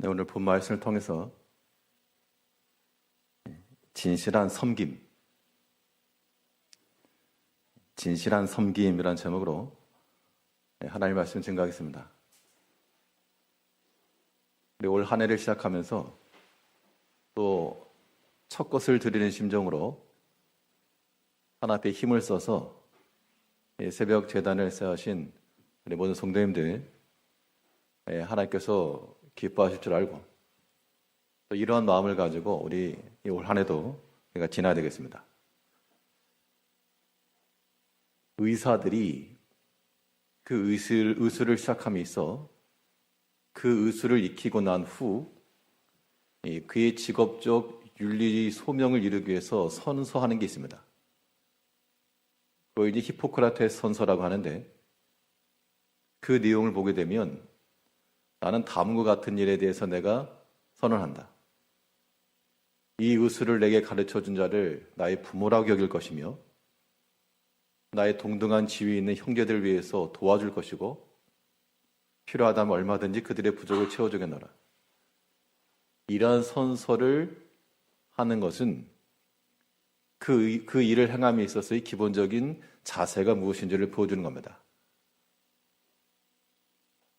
네, 오늘 본 말씀을 통해서 진실한 섬김, 진실한 섬김이라는 제목으로 하나님의 말씀 증거하겠습니다. 우리 올 한 해를 시작하면서 또 첫 것을 드리는 심정으로 하나 앞에 힘을 써서 새벽 재단을 세우신 우리 모든 성도님들 하나님께서 기뻐하실 줄 알고 또 이러한 마음을 가지고 우리 올 한 해도 우리가 지나야 되겠습니다. 의사들이 그 의술을 시작함에 있어 그 의술을 익히고 난 후 그의 직업적 윤리 소명을 이루기 위해서 선서하는 게 있습니다. 그걸 이제 히포크라테스 선서라고 하는데 그 내용을 보게 되면 나는 다음과 같은 일에 대해서 내가 선언한다. 이 의술을 내게 가르쳐 준 자를 나의 부모라고 여길 것이며 나의 동등한 지위에 있는 형제들을 위해서 도와줄 것이고 필요하다면 얼마든지 그들의 부족을 채워주겠노라. 이러한 선서를 하는 것은 그 일을 행함에 있어서의 기본적인 자세가 무엇인지를 보여주는 겁니다.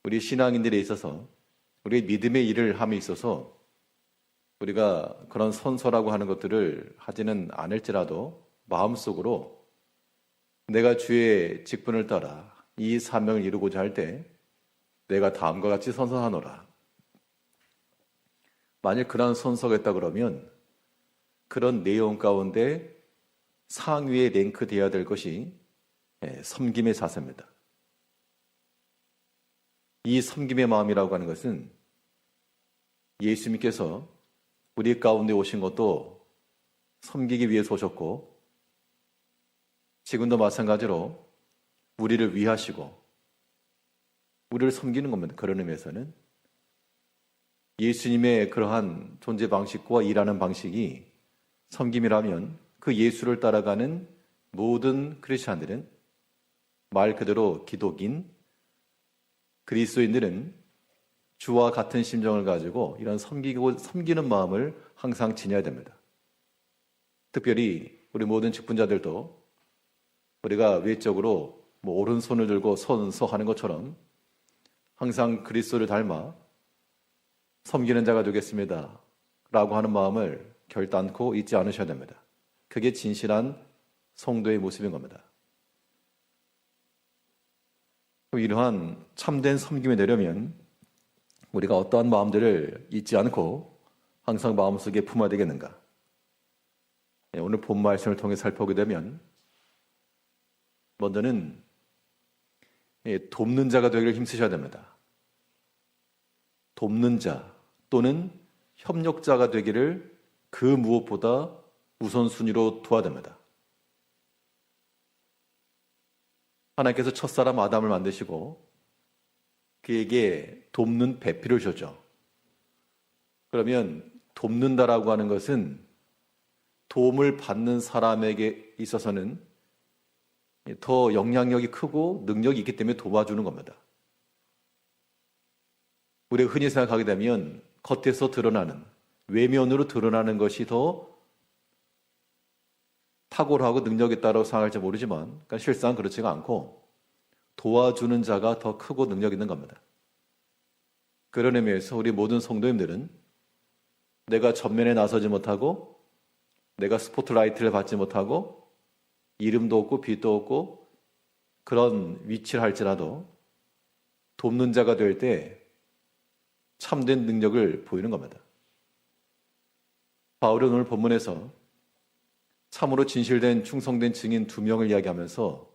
우리 신앙인들에 있어서 우리의 믿음의 일을 함에 있어서 우리가 그런 선서라고 하는 것들을 하지는 않을지라도 마음속으로 내가 주의 직분을 따라 이 사명을 이루고자 할 때 내가 다음과 같이 선서하노라. 만일 그런 선서가 있다 그러면 그런 내용 가운데 상위에 랭크되어야 될 것이 섬김의 자세입니다. 이 섬김의 마음이라고 하는 것은 예수님께서 우리 가운데 오신 것도 섬기기 위해서 오셨고 지금도 마찬가지로 우리를 위하시고 우리를 섬기는 겁니다. 그런 의미에서는 예수님의 그러한 존재 방식과 일하는 방식이 섬김이라면 그 예수를 따라가는 모든 크리스찬들은 말 그대로 기독인 그리스도인들은 주와 같은 심정을 가지고 이런 섬기는 마음을 항상 지녀야 됩니다. 특별히 우리 모든 직분자들도 우리가 외적으로 오른손을 들고 선서하는 것처럼 항상 그리스도를 닮아 섬기는 자가 되겠습니다 라고 하는 마음을 결단코 잊지 않으셔야 됩니다. 그게 진실한 성도의 모습인 겁니다. 이러한 참된 섬김에 되려면 우리가 어떠한 마음들을 잊지 않고 항상 마음속에 품어야 되겠는가? 오늘 본 말씀을 통해 살펴보게 되면 먼저는 돕는 자가 되기를 힘쓰셔야 됩니다. 돕는 자 또는 협력자가 되기를 그 무엇보다 우선순위로 두어야 됩니다. 하나님께서 첫사람 아담을 만드시고 그에게 돕는 배필을 주셨죠. 그러면 돕는다라고 하는 것은 도움을 받는 사람에게 있어서는 더 영향력이 크고 능력이 있기 때문에 도와주는 겁니다. 우리가 흔히 생각하게 되면 겉에서 드러나는, 외면으로 드러나는 것이 더 탁월하고 능력이 있다고 생각할지 모르지만 그러니까 실상 그렇지가 않고 도와주는 자가 더 크고 능력 있는 겁니다. 그런 의미에서 우리 모든 성도님들은 내가 전면에 나서지 못하고 내가 스포트라이트를 받지 못하고 이름도 없고 빛도 없고 그런 위치를 할지라도 돕는 자가 될 때 참된 능력을 보이는 겁니다. 바울은 오늘 본문에서 참으로 진실된 충성된 증인 2명을 이야기하면서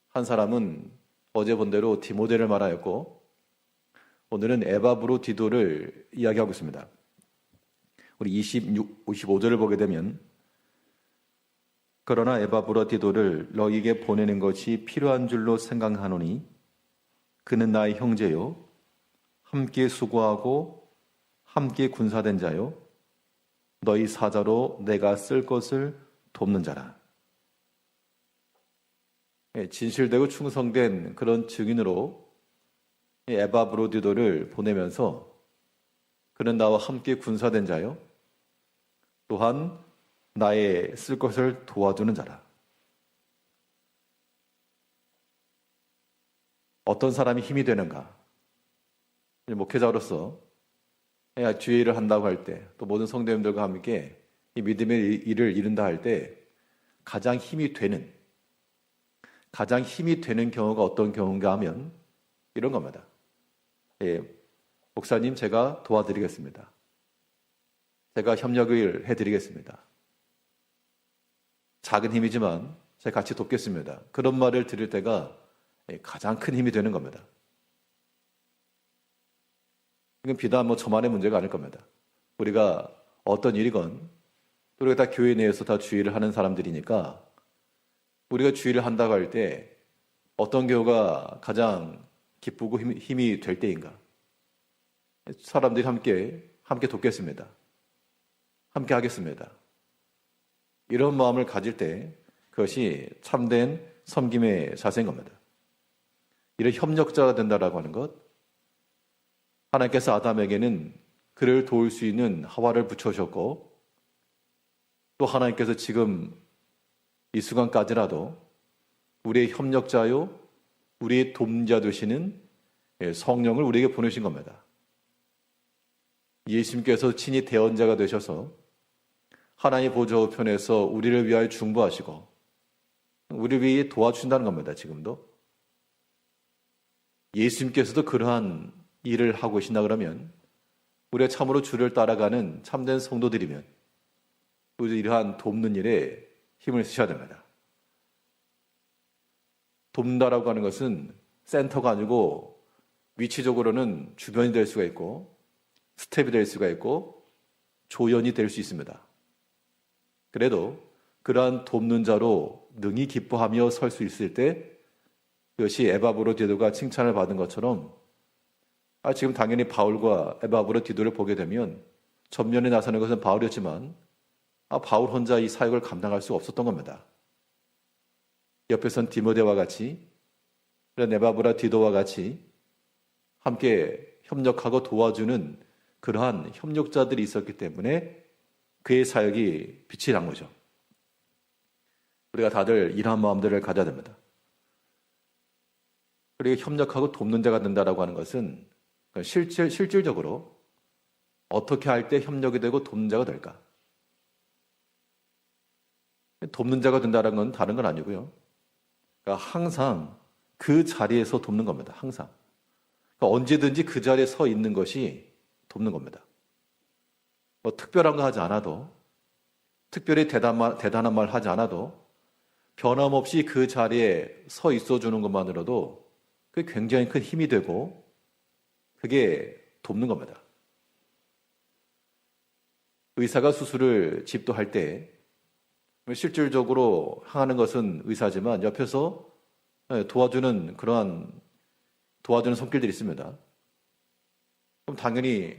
한 사람은 어제 본 대로 디모데를 말하였고 오늘은 에바브로디도를 이야기하고 있습니다. 우리 55절을 보게 되면 그러나 에바브로디도를 너희에게 보내는 것이 필요한 줄로 생각하노니 그는 나의 형제요 함께 수고하고 함께 군사된 자요 너희 사자로 내가 쓸 것을 돕는 자라. 진실되고 충성된 그런 증인으로 에바브로디도를 보내면서 그는 나와 함께 군사된 자요 또한 나의 쓸 것을 도와주는 자라. 어떤 사람이 힘이 되는가? 목회자로서 주의 일을 한다고 할 때, 또 모든 성도님들과 함께 이 믿음의 일을 이룬다 할 때 가장 힘이 되는 경우가 어떤 경우인가 하면 이런 겁니다. 목사님, 제가 도와드리겠습니다. 제가 협력을 해드리겠습니다. 작은 힘이지만 제가 같이 돕겠습니다. 그런 말을 들을 때가 가장 큰 힘이 되는 겁니다. 이건 비단 저만의 문제가 아닐 겁니다. 우리가 어떤 일이건 우리가 다 교회 내에서 다 주의를 하는 사람들이니까 우리가 주의를 한다고 할 때 어떤 경우가 가장 기쁘고 힘이 될 때인가? 사람들이 함께 돕겠습니다. 함께 하겠습니다. 이런 마음을 가질 때 그것이 참된 섬김의 자세인 겁니다. 이런 협력자가 된다라고 하는 것, 하나님께서 아담에게는 그를 도울 수 있는 하와를 붙여주셨고 또 하나님께서 지금 이 순간까지라도 우리의 협력자요 우리의 돕자 되시는 성령을 우리에게 보내신 겁니다. 예수님께서 친히 대언자가 되셔서 하나님의 보좌 우편에서 우리를 위하여 중보하시고 우리를 위해 도와주신다는 겁니다. 지금도 예수님께서도 그러한 일을 하고 계신다 그러면 우리가 참으로 주를 따라가는 참된 성도들이면 우리 이러한 돕는 일에 힘을 쓰셔야 됩니다. 돕는다라고 하는 것은 센터가 아니고 위치적으로는 주변이 될 수가 있고 스텝이 될 수가 있고 조연이 될 수 있습니다. 그래도 그러한 돕는 자로 능히 기뻐하며 설 수 있을 때 그것이 에바브로디도가 칭찬을 받은 것처럼 지금 당연히 바울과 에바브로디도를 보게 되면 전면에 나서는 것은 바울이었지만 바울 혼자 이 사역을 감당할 수 없었던 겁니다. 옆에선 디모데와 같이 에바브로디도와 같이 함께 협력하고 도와주는 그러한 협력자들이 있었기 때문에 그의 사역이 빛이 난 거죠. 우리가 다들 이러한 마음들을 가져야 됩니다. 그리고 협력하고 돕는 자가 된다라고 하는 것은 실질적으로 어떻게 할 때 협력이 되고 돕는 자가 될까? 돕는 자가 된다는 건 다른 건 아니고요. 그러니까 항상 그 자리에서 돕는 겁니다. 항상. 그러니까 언제든지 그 자리에 서 있는 것이 돕는 겁니다. 특별한 거 하지 않아도, 특별히 대단한 말 하지 않아도 변함없이 그 자리에 서 있어주는 것만으로도 그게 굉장히 큰 힘이 되고 그게 돕는 겁니다. 의사가 수술을 집도할 때 실질적으로 하는 것은 의사지만 옆에서 도와주는 손길들이 있습니다. 그럼 당연히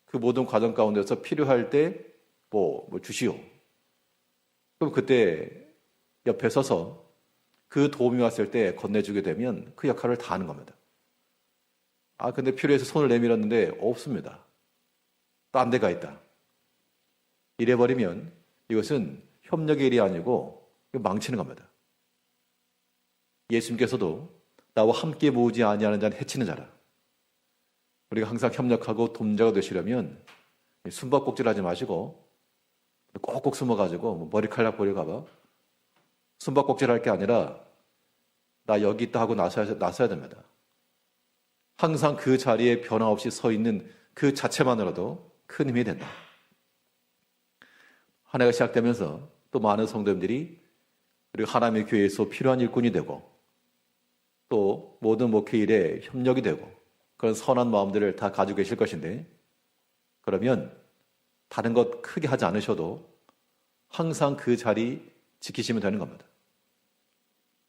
그 모든 과정 가운데서 필요할 때 뭐 주시오. 그럼 그때 옆에 서서 그 도움이 왔을 때 건네주게 되면 그 역할을 다 하는 겁니다. 근데 필요해서 손을 내밀었는데 없습니다. 딴 데가 있다. 이래버리면 이것은 협력의 일이 아니고 망치는 겁니다. 예수님께서도 나와 함께 모으지 아니하는 자는 해치는 자라. 우리가 항상 협력하고 돕자가 되시려면 숨바꼭질하지 마시고 꼭꼭 숨어가지고 머리칼락 버릴까봐 숨바꼭질할 게 아니라 나 여기 있다 하고 나서야 됩니다. 항상 그 자리에 변화 없이 서 있는 그 자체만으로도 큰 힘이 된다. 한 해가 시작되면서 또 많은 성도님들이 그리고 하나님의 교회에서 필요한 일꾼이 되고 또 모든 목회 일에 협력이 되고 그런 선한 마음들을 다 가지고 계실 것인데 그러면 다른 것 크게 하지 않으셔도 항상 그 자리 지키시면 되는 겁니다.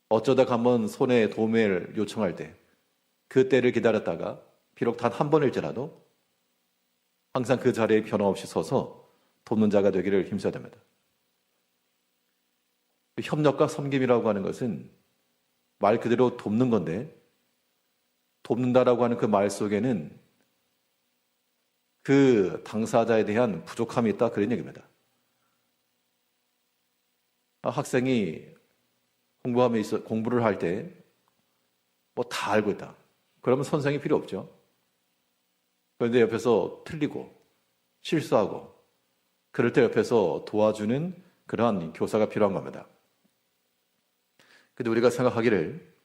어쩌다가 한번 손에 도움을 요청할 때 그 때를 기다렸다가 비록 단 한 번일지라도 항상 그 자리에 변함없이 서서 돕는 자가 되기를 힘써야 됩니다. 협력과 섬김이라고 하는 것은 말 그대로 돕는 건데 돕는다라고 하는 그 말 속에는 그 당사자에 대한 부족함이 있다, 그런 얘기입니다. 학생이 공부를 할 때 뭐 다 알고 있다. 그러면 선생이 필요 없죠. 그런데 옆에서 틀리고 실수하고 그럴 때 옆에서 도와주는 그러한 교사가 필요한 겁니다. 근데 우리가 생각하기를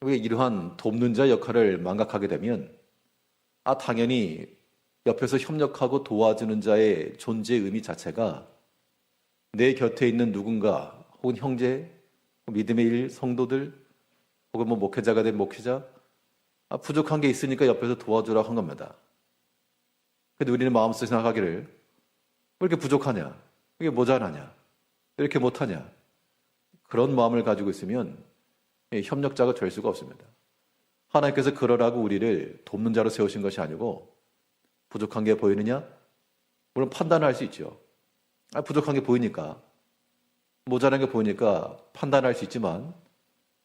우리가 이러한 돕는 자 역할을 망각하게 되면 당연히 옆에서 협력하고 도와주는 자의 존재의 의미 자체가 내 곁에 있는 누군가 혹은 형제, 믿음의 일, 성도들 혹은 목회자가 된 목회자 부족한 게 있으니까 옆에서 도와주라고 한 겁니다. 근데 우리는 마음속에 생각하기를 왜 이렇게 부족하냐? 왜 이렇게 모자라냐? 왜 이렇게 못하냐? 그런 마음을 가지고 있으면 협력자가 될 수가 없습니다. 하나님께서 그러라고 우리를 돕는 자로 세우신 것이 아니고 부족한 게 보이느냐? 물론 판단을 할 수 있죠. 부족한 게 보이니까 모자란 게 보이니까 판단할 수 있지만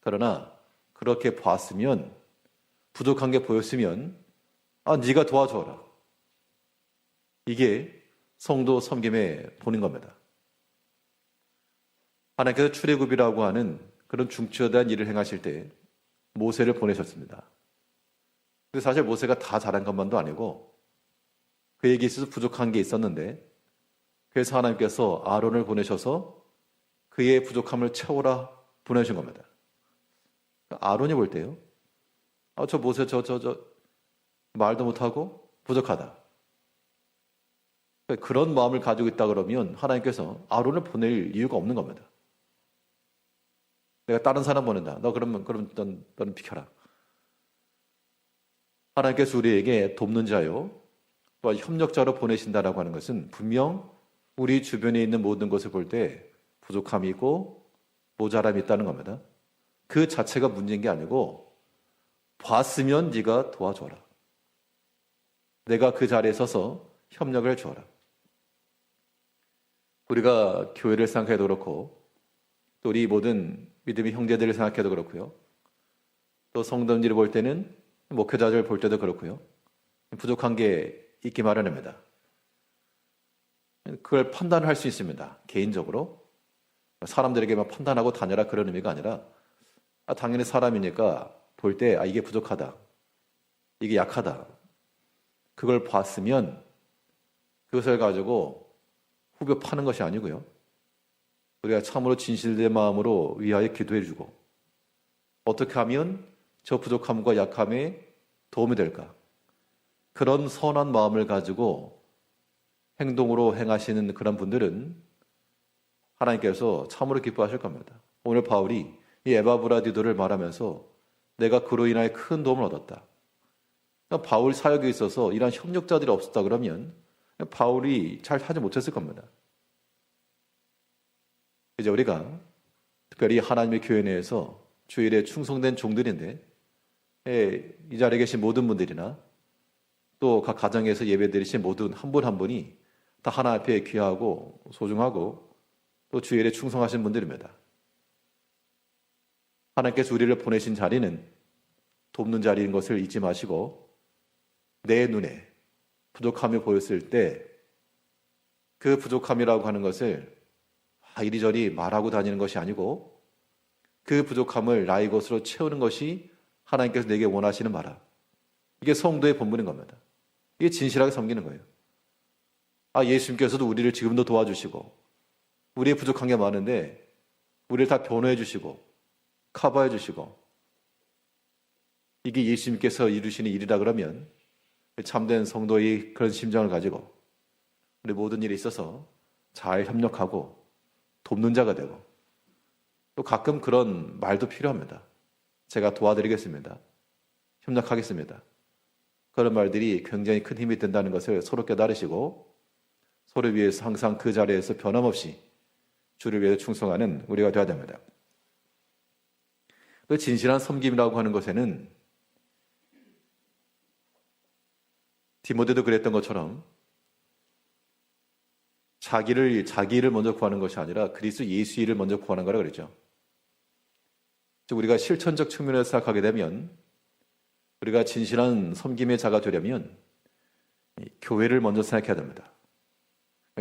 그러나 그렇게 봤으면 부족한 게 보였으면 네가 도와줘라. 이게 성도 섬김의 본인 겁니다. 하나님께서 출애굽이라고 하는 그런 중추어대한 일을 행하실 때 모세를 보내셨습니다. 근데 사실 모세가 다 잘한 것만도 아니고 그에게 있어서 부족한 게 있었는데 그래서 하나님께서 아론을 보내셔서 그의 부족함을 채우라 보내신 겁니다. 아론이 볼 때요. 저 모세 저 말도 못하고 부족하다. 그런 마음을 가지고 있다 그러면 하나님께서 아론을 보낼 이유가 없는 겁니다. 내가 다른 사람 보낸다. 그럼 너는 비켜라. 하나님께서 우리에게 돕는 자요, 또 협력자로 보내신다라고 하는 것은 분명 우리 주변에 있는 모든 것을 볼 때 부족함이 있고 모자람이 있다는 겁니다. 그 자체가 문제인 게 아니고 봤으면 네가 도와줘라. 내가 그 자리에 서서 협력을 줘라. 우리가 교회를 생각해도 그렇고 또 우리 모든 믿음의 형제들을 생각해도 그렇고요. 또 성도들을 볼 때는 목회자들을 볼 때도 그렇고요. 부족한 게 있기 마련입니다. 그걸 판단할 수 있습니다. 개인적으로. 사람들에게만 판단하고 다녀라 그런 의미가 아니라 당연히 사람이니까 볼 때 이게 부족하다. 이게 약하다. 그걸 봤으면 그것을 가지고 후벼 파는 것이 아니고요. 우리가 참으로 진실된 마음으로 위하여 기도해주고 어떻게 하면 저 부족함과 약함에 도움이 될까? 그런 선한 마음을 가지고 행동으로 행하시는 그런 분들은 하나님께서 참으로 기뻐하실 겁니다. 오늘 바울이 이 에바브라디도를 말하면서 내가 그로 인하여 큰 도움을 얻었다. 바울 사역에 있어서 이러한 협력자들이 없었다 그러면 바울이 잘 하지 못했을 겁니다. 이제 우리가 특별히 하나님의 교회 내에서 주일에 충성된 종들인데 이 자리에 계신 모든 분들이나 또 각 가정에서 예배드리신 모든 한 분 한 분이 다 하나님 앞에 귀하고 소중하고 또 주일에 충성하신 분들입니다. 하나님께서 우리를 보내신 자리는 돕는 자리인 것을 잊지 마시고 내 눈에 부족함이 보였을 때 그 부족함이라고 하는 것을 이리저리 말하고 다니는 것이 아니고 그 부족함을 나의 것으로 채우는 것이 하나님께서 내게 원하시는 바라. 이게 성도의 본분인 겁니다. 이게 진실하게 섬기는 거예요. 예수님께서도 우리를 지금도 도와주시고 우리의 부족한 게 많은데 우리를 다 변호해 주시고 커버해 주시고 이게 예수님께서 이루시는 일이라 그러면 참된 성도의 그런 심정을 가지고 우리 모든 일에 있어서 잘 협력하고 돕는 자가 되고 또 가끔 그런 말도 필요합니다. 제가 도와드리겠습니다. 협력하겠습니다. 그런 말들이 굉장히 큰 힘이 된다는 것을 서로 깨달으시고 서로 위해서 항상 그 자리에서 변함없이 주를 위해 충성하는 우리가 되어야 됩니다. 그 진실한 섬김이라고 하는 것에는 디모데도 그랬던 것처럼 자기를 먼저 구하는 것이 아니라 그리스도 예수 일을 먼저 구하는 거라 그랬죠. 우리가 실천적 측면에서 생각하게 되면 우리가 진실한 섬김의 자가 되려면 교회를 먼저 생각해야 됩니다.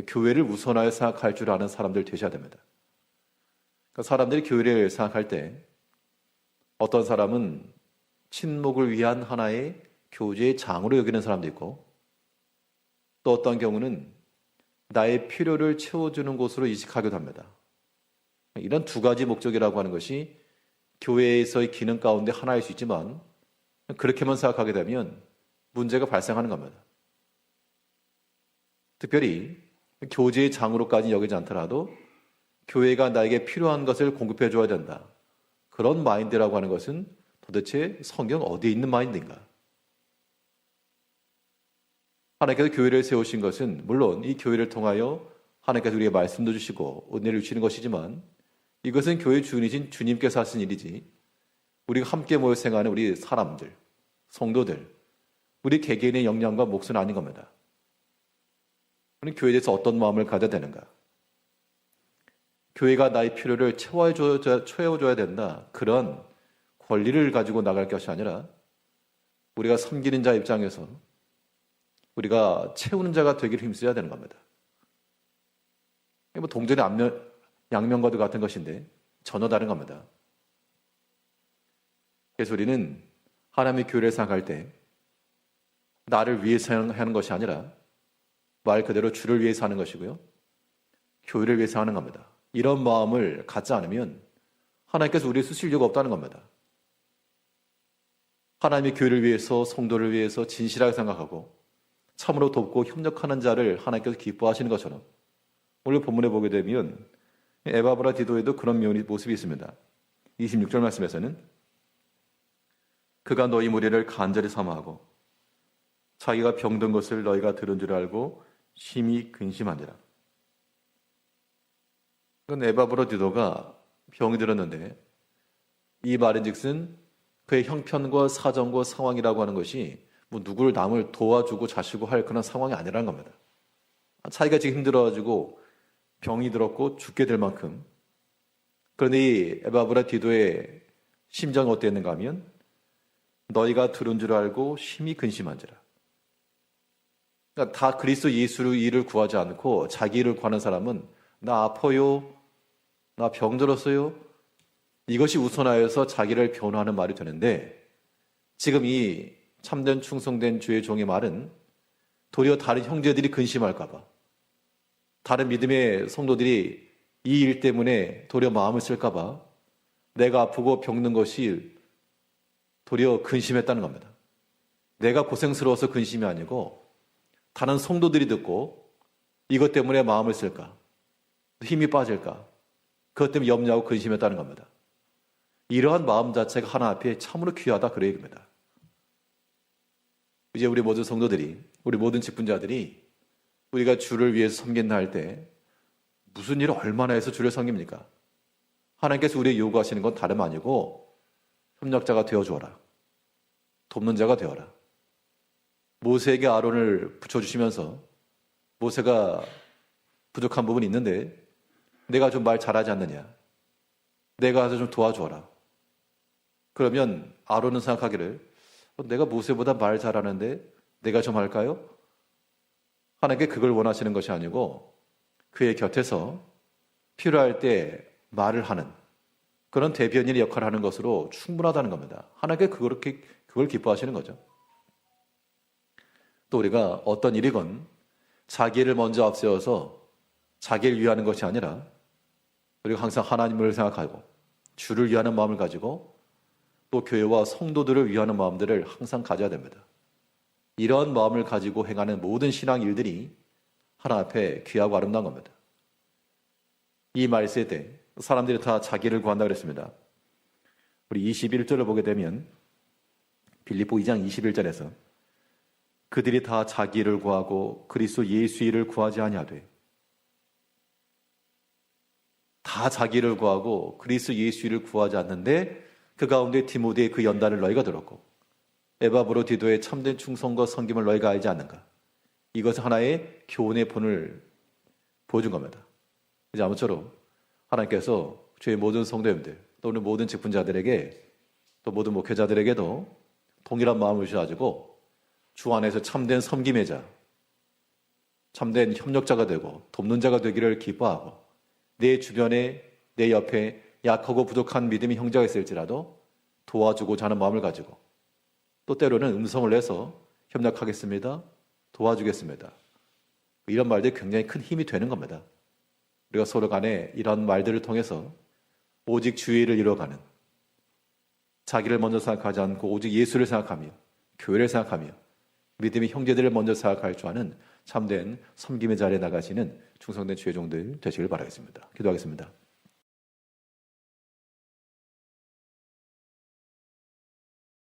교회를 우선하여 생각할 줄 아는 사람들 되셔야 됩니다. 그러니까 사람들이 교회를 생각할 때 어떤 사람은 친목을 위한 하나의 교제의 장으로 여기는 사람도 있고, 또 어떤 경우는 나의 필요를 채워주는 곳으로 이식하기도 합니다. 이런 두 가지 목적이라고 하는 것이 교회에서의 기능 가운데 하나일 수 있지만, 그렇게만 생각하게 되면 문제가 발생하는 겁니다. 특별히 교제의 장으로까지 여기지 않더라도 교회가 나에게 필요한 것을 공급해 줘야 된다. 그런 마인드라고 하는 것은 도대체 성경 어디에 있는 마인드인가? 하나님께서 교회를 세우신 것은 물론 이 교회를 통하여 하나님께서 우리에게 말씀도 주시고 은혜를 주시는 것이지만, 이것은 교회 주인이신 주님께서 하신 일이지 우리가 함께 모여 생활하는 우리 사람들, 성도들, 우리 개개인의 역량과 몫은 아닌 겁니다. 우리는 교회에 대해서 어떤 마음을 가져야 되는가? 교회가 나의 필요를 채워줘야 된다. 그런 권리를 가지고 나갈 것이 아니라 우리가 섬기는 자 입장에서 우리가 채우는 자가 되기를 힘써야 되는 겁니다. 뭐 동전의 양면과도 같은 것인데 전혀 다른 겁니다. 그래서 우리는 하나님의 교회를 생각할 때 나를 위해서 하는 것이 아니라 말 그대로 주를 위해서 하는 것이고요. 교회를 위해서 하는 겁니다. 이런 마음을 갖지 않으면 하나님께서 우리를 쓰실 이유가 없다는 겁니다. 하나님의 교회를 위해서, 성도를 위해서 진실하게 생각하고 참으로 돕고 협력하는 자를 하나님께서 기뻐하시는 것처럼 오늘 본문에 보게 되면 에바브라 디도에도 그런 모습이 있습니다. 26절 말씀에서는 그가 너희 무리를 간절히 사모하고 자기가 병든 것을 너희가 들은 줄 알고 심히 근심하니라. 그건 에바브라 디도가 병이 들었는데 이 말인즉슨 그의 형편과 사정과 상황이라고 하는 것이 뭐 누구를 남을 도와주고 자시고 할 그런 상황이 아니라는 겁니다. 자기가 지금 힘들어가지고 병이 들었고 죽게 될 만큼. 그런데 이 에바브라 디도의 심정이 어땠는가 하면 너희가 들은 줄 알고 심히 근심한지라. 그러니까 다 그리스도 예수의 일을 구하지 않고 자기 일을 구하는 사람은 나 아파요, 나 병들었어요, 이것이 우선하여서 자기를 변호하는 말이 되는데, 지금 이 참된 충성된 주의 종의 말은 도리어 다른 형제들이 근심할까 봐, 다른 믿음의 성도들이 이 일 때문에 도리어 마음을 쓸까 봐 내가 아프고 병든 것이 도리어 근심했다는 겁니다. 내가 고생스러워서 근심이 아니고 다른 성도들이 듣고 이것 때문에 마음을 쓸까, 힘이 빠질까, 그것 때문에 염려하고 근심했다는 겁니다. 이러한 마음 자체가 하나 앞에 참으로 귀하다, 그런 얘기입니다. 이제 우리 모든 성도들이, 우리 모든 직분자들이 우리가 주를 위해서 섬긴다 할 때 무슨 일을 얼마나 해서 주를 섬깁니까? 하나님께서 우리에게 요구하시는 건 다름 아니고 협력자가 되어주어라, 돕는 자가 되어라. 모세에게 아론을 붙여주시면서 모세가 부족한 부분이 있는데 내가 좀 말 잘하지 않느냐, 내가 가서 좀 도와주어라. 그러면 아론은 생각하기를 내가 모세보다 말 잘하는데 내가 좀 할까요? 하나님께 그걸 원하시는 것이 아니고 그의 곁에서 필요할 때 말을 하는 그런 대변인의 역할을 하는 것으로 충분하다는 겁니다. 하나님께 그걸 기뻐하시는 거죠. 또 우리가 어떤 일이건 자기를 먼저 앞세워서 자기를 위하는 것이 아니라 우리가 항상 하나님을 생각하고 주를 위하는 마음을 가지고 또 교회와 성도들을 위하는 마음들을 항상 가져야 됩니다. 이런 마음을 가지고 행하는 모든 신앙 일들이 하나님 앞에 귀하고 아름다운 겁니다. 이 말세 때 사람들이 다 자기를 구한다 그랬습니다. 우리 21절을 보게 되면 빌립보 2장 21절에서 그들이 다 자기를 구하고 그리스도 예수의 일을 구하지 아니하되, 다 자기를 구하고 그리스도 예수의 일을 구하지 않는데 그 가운데 디모데의 그 연단을 너희가 들었고 에바브로 디도의 참된 충성과 섬김을 너희가 알지 않는가. 이것은 하나의 교훈의 본을 보여준 겁니다. 이제 아무쪼록 하나님께서 저희 모든 성도님들 또 오늘 모든 직분자들에게 또 모든 목회자들에게도 동일한 마음을 주셔가지고 주 안에서 참된 섬김의 자, 참된 협력자가 되고 돕는 자가 되기를 기뻐하고 내 주변에 내 옆에 약하고 부족한 믿음의 형제가 있을지라도 도와주고자 하는 마음을 가지고 또 때로는 음성을 내서 협력하겠습니다. 도와주겠습니다. 이런 말들이 굉장히 큰 힘이 되는 겁니다. 우리가 서로 간에 이런 말들을 통해서 오직 주의 일을 이뤄가는 자기를 먼저 생각하지 않고 오직 예수를 생각하며 교회를 생각하며 믿음의 형제들을 먼저 생각할 줄 아는 참된 섬김의 자리에 나가시는 충성된 주의 종들 되시길 바라겠습니다. 기도하겠습니다.